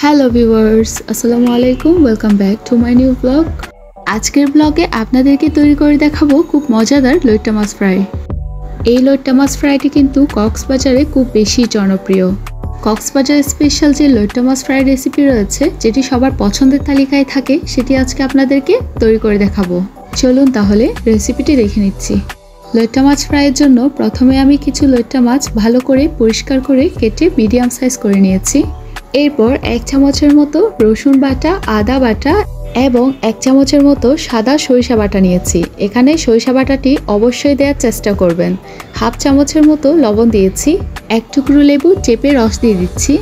Hello viewers, আসসালামু আলাইকুম। Welcome back to my new blog. আজকের ব্লগে আপনাদেরকে তৈরি করে দেখাবো খুব মজাদার লইট্টা মাছ ফ্রাই। এই লইট্টা মাছ ফ্রাইটি কিন্তু কক্সবাজারে খুব বেশি জনপ্রিয়। কক্সবাজার স্পেশাল যে লইট্টা মাছ ফ্রাই রেসিপি রয়েছে, যেটি সবার পছন্দের তালিকায় থাকে, সেটি আজকে আপনাদেরকে তৈরি করে দেখাবো। চলুন তাহলে রেসিপিটি দেখে নিচ্ছি। লইট্টা মাছ ফ্রাইয়ের জন্য প্রথমে আমি কিছু লইট্টা মাছ ভালো করে পরিষ্কার করে কেটে মিডিয়াম সাইজ করে নিয়েছি। এরপর 1 চামচের মতো রসুন বাটা, আদা বাটা এবং 1 চামচের মতো সাদা সরিষা বাটা নিয়েছি। এখানে সরিষা বাটাটি অবশ্যই দেওয়ার চেষ্টা করবেন। 1/2 চামচের মতো লবণ দিয়েছি। 1 টুকরো লেবু চেপে রস দিয়ে দিচ্ছি।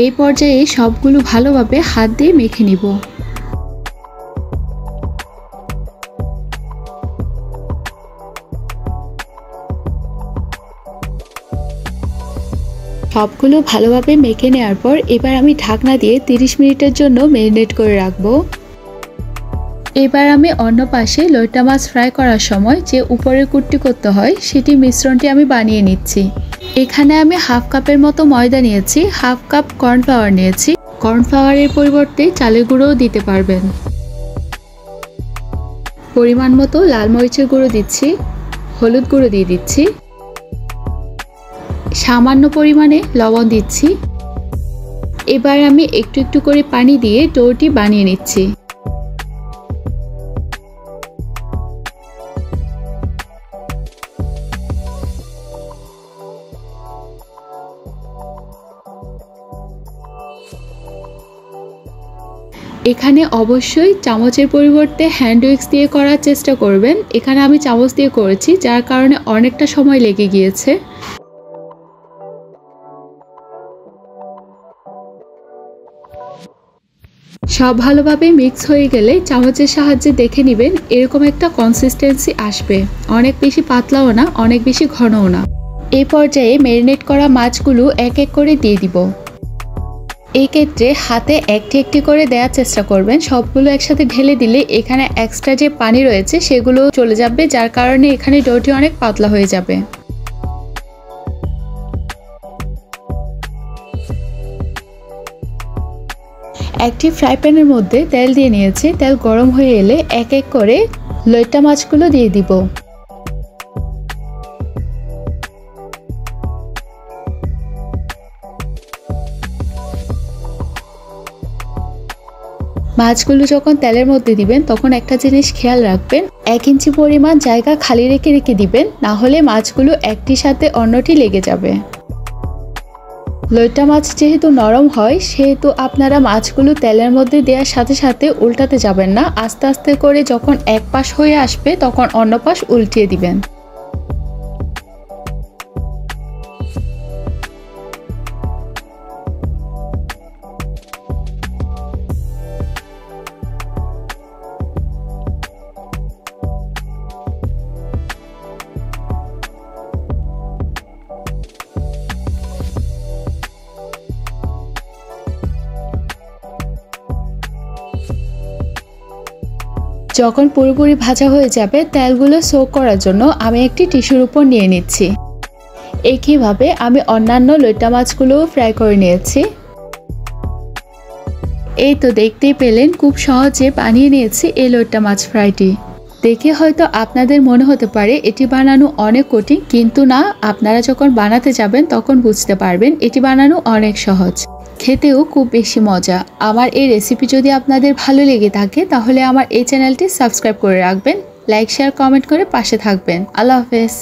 এই পর্যায়ে সবগুলো ভালোভাবে হাত দিয়ে মেখে নিব। সবগুলো ভালোভাবে মেখে নেওয়ার পর এবার আমি ঢাকনা দিয়ে 30 মিনিটের জন্য ম্যারিনেট করে রাখবো। এবার আমি অন্য পাশে লইট্টা মাছ ফ্রাই করার সময় যে উপরের কুটটি করতে হয়, সেটি মিশ্রণটি আমি বানিয়ে নিচ্ছি। এখানে আমি 1/2 কাপের মতো ময়দা নিয়েছি, 1/2 কাপ কর্নফ্লাওয়ার নিয়েছি। কর্নফ্লাওয়ারের পরিবর্তে চালের গুঁড়োও দিতে পারবেন। পরিমাণ মতো লাল মরিচের গুঁড়ো দিচ্ছি, হলুদ গুঁড়ো দিয়ে দিচ্ছি, সামান্য পরিমাণে লবণ দিচ্ছি। এবার আমি একটু একটু করে পানি দিয়ে ডোটি বানিয়ে নিচ্ছি। এখানে অবশ্যই চামচের পরিবর্তে হ্যান্ড উইক্স দিয়ে করার চেষ্টা করবেন। এখানে আমি চামচ দিয়ে করেছি, যার কারণে অনেকটা সময় লেগে গিয়েছে। সব ভালোভাবে মিক্স হয়ে গেলে চামচের সাহায্যে দেখে নেবেন এরকম একটা কনসিস্টেন্সি আসবে। অনেক বেশি পাতলাও না, অনেক বেশি ঘনও না। এই পর্যায়ে ম্যারিনেট করা মাছগুলো এক এক করে দিয়ে দিব। এই ক্ষেত্রে হাতে একটি একটি করে দেওয়ার চেষ্টা করবেন। সবগুলো একসাথে ঢেলে দিলে এখানে এক্সট্রা যে পানি রয়েছে সেগুলো চলে যাবে, যার কারণে এখানে ডোটি অনেক পাতলা হয়ে যাবে। একটি ফ্রাই প্যানের মধ্যে তেল দিয়ে নিয়েছি। তেল গরম হয়ে এলে এক এক করে লইট্টা মাছগুলো দিয়ে দিব। মাছগুলো যখন তেলের মধ্যে দিবেন তখন একটা জিনিস খেয়াল রাখবেন, 1 ইঞ্চি পরিমাণ জায়গা খালি রেখে রেখে দিবেন, না হলে মাছগুলো একটির সাথে অন্যটি লেগে যাবে। লইট্টা মাছ যেহেতু নরম হয়, সেহেতু আপনারা মাছগুলো তেলের মধ্যে দেওয়ার সাথে সাথে উল্টাতে যাবেন না। আস্তে আস্তে করে যখন এক পাশ হয়ে আসবে তখন অন্য পাশ উল্টিয়ে দিবেন। যখন পুরোপুরি ভাজা হয়ে যাবে, তেলগুলো সোক করার জন্য আমি একটি টিস্যুর উপর নিয়ে নিচ্ছি। একইভাবে আমি অন্যান্য লইট্টা মাছগুলো ফ্রাই করে নিয়েছি। এই তো দেখতেই পেলেন, খুব সহজে বানিয়ে নিয়েছি এই লইট্টা মাছ ফ্রাইটি। দেখে হয়তো আপনাদের মনে হতে পারে এটি বানানো অনেক কঠিন, কিন্তু না, আপনারা যখন বানাতে যাবেন তখন বুঝতে পারবেন এটি বানানো অনেক সহজ, খেতেও খুব বেশি মজা। আমার এই রেসিপি যদি আপনাদের ভালো লেগে থাকে তাহলে আমার এই চ্যানেলটি সাবস্ক্রাইব করে রাখবেন, লাইক শেয়ার কমেন্ট করে পাশে থাকবেন। আল্লাহ হাফেজ।